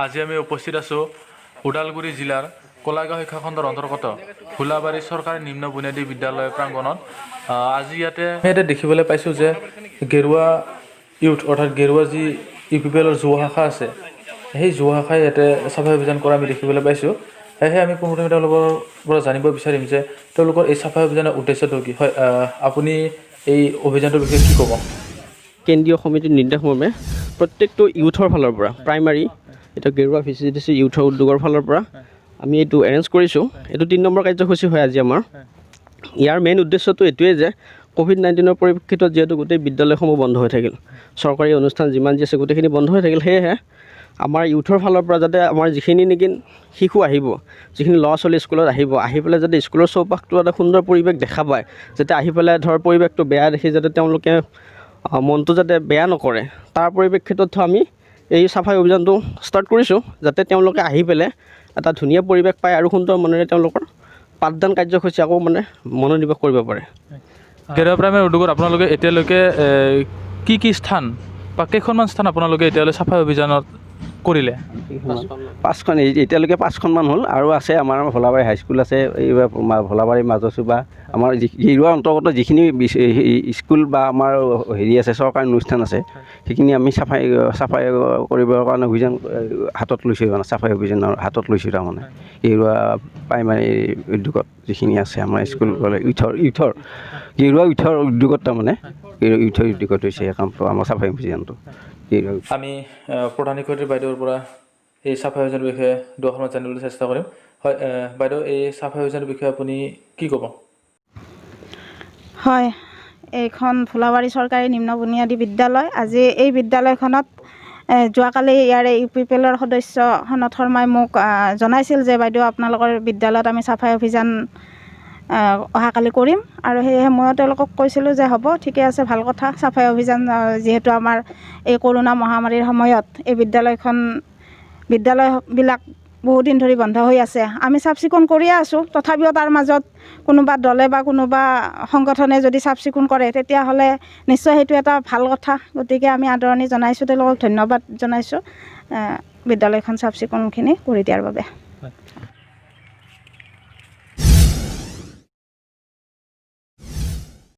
আজি আমি উপস্থিত আছোঁ ওদালগুৰি জিলাৰ কলাগাঁও শিক্ষাখণ্ডৰ অন্তৰ্গত ভোলাবাৰী চৰকাৰী নিম্ন বুনিয়াদী বিদ্যালয় প্ৰাংগণত আজি ইয়াতে দেখিবলৈ পাইছোঁ যে গেৰুৱা ইউথ অৰ্থাৎ গেৰুৱা যি UPPLৰ যুৱ শাখা আছে সেই যুৱ শাখাই ইয়াতে চাফাই অভিযান কৰা আমি দেখিবলৈ পাইছোঁ। সেয়েহে আমি পোনপ্ৰথমে তেওঁলোকৰ পৰা জানিব বিচাৰিম যে তেওঁলোকৰ এই চাফাই অভিযানৰ উদ্দেশ্যটো কি হয়। আপুনি এই অভিযানটোৰ বিষয়ে কি ক'ব? কেন্দ্ৰীয় সমিতিৰ নিৰ্দেশমৰ্মে প্ৰত্যেকটো ইউথৰ ফালৰ পৰা প্ৰাইমাৰী এটা গেৰুৱা VCDC ইউথৰ উদ্যোগৰ ফালৰ পৰা আমি এইটো এৰেঞ্জ কৰিছোঁ। এইটো 3 নম্বৰ কাৰ্যসূচী হয় আজি আমাৰ। ইয়াৰ মেইন উদ্দেশ্যটো এইটোৱেই যে COVID-19ৰ পৰিপ্ৰেক্ষিতত যিহেতু গোটেই বিদ্যালয়সমূহ বন্ধ হৈ থাকিল, চৰকাৰী অনুষ্ঠান যিমান যি আছে গোটেইখিনি বন্ধ হৈ থাকিল, সেয়েহে আমাৰ ইউথৰ ফালৰ পৰা যাতে আমাৰ যিখিনি নেকি শিশু আহিব, যিখিনি ল'ৰা ছোৱালী স্কুলত আহি পেলাই যাতে স্কুলৰ চৌপাশটো এটা সুন্দৰ পৰিৱেশ দেখা পায়, যাতে আহি পেলাই পৰিৱেশটো বেয়া দেখি যাতে তেওঁলোকে মনটো যাতে বেয়া নকৰে, তাৰ পৰিপ্ৰেক্ষিতত আমি এই চাফাই অভিযানটো ষ্টাৰ্ট কৰিছোঁ, যাতে তেওঁলোকে আহি পেলাই এটা ধুনীয়া পৰিৱেশ পায় আৰু সুন্দৰ মনেৰে তেওঁলোকৰ পাঠদান কাৰ্যসূচী আকৌ মনোনিৱেশ কৰিব পাৰে। গেৰুৱা প্ৰাইমেৰী উদ্যোগত আপোনালোকে এতিয়ালৈকে কি স্থান বা কেইখনমান স্থান আপোনালোকে এতিয়ালৈ চাফাই অভিযানত কৰিলে? 5খন, এতিয়ালৈকে 5খনমান হ'ল আৰু আছে আমাৰ ভোলাবাৰী হাইস্কুল আছে, এইবাৰ ভোলাবাৰী মাজচুবা আমাৰ গেৰুৱাৰ অন্তৰ্গত যিখিনি স্কুল বা আমাৰ আছে চৰকাৰী অনুষ্ঠান আছে সেইখিনি আমি চাফাই কৰিবৰ কাৰণে অভিযান হাতত লৈছোঁ, মানে চাফাই অভিযানৰ হাতত লৈছোঁ। তাৰমানে গেৰুৱা প্ৰাইমাৰী উদ্যোগত যিখিনি আছে আমাৰ স্কুল ইউথৰ গেৰুৱা ইউথৰ উদ্যোগত, তাৰমানে ইউথৰ উদ্যোগত হৈছে এই কামটো আমাৰ চাফাই অভিযানটো। আমি প্ৰধান শিক্ষয়িত্ৰী বাইদেউৰ পৰা এই চাফাই অভিযানৰ বিষয়ে দুআষাৰমান জানিবলৈ চেষ্টা কৰিম। হয় বাইদেউ, এই চাফাই অভিযানৰ বিষয়ে আপুনি কি ক'ব? হয়, এইখন ভোলাবাৰী চৰকাৰী নিম্ন বুনিয়াদী বিদ্যালয়। আজি এই বিদ্যালয়খনত যোৱাকালি ইয়াৰে UPPLৰ সদস্য সনত শৰ্মাই মোক জনাইছিল যে বাইদেউ আপোনালোকৰ বিদ্যালয়ত আমি চাফাই অভিযান অহাকালি কৰিম, আৰু সেয়েহে ময়ো তেওঁলোকক কৈছিলোঁ যে হ'ব, ঠিকে আছে, ভাল কথা। চাফাই অভিযান যিহেতু আমাৰ এই কৰোণা মহামাৰীৰ সময়ত এই বিদ্যালয়বিলাক বহুদিন ধৰি বন্ধ হৈ আছে, আমি চাফ চিকুণ কৰিয়ে আছোঁ। তথাপিও তাৰ মাজত কোনোবা দলে বা কোনোবা সংগঠনে যদি চাফ চিকুণ কৰে তেতিয়াহ'লে নিশ্চয় সেইটো এটা ভাল কথা। গতিকে আমি আদৰণি জনাইছোঁ, তেওঁলোকক ধন্যবাদ জনাইছোঁ বিদ্যালয়খন চাফ চিকুণখিনি কৰি দিয়াৰ বাবে।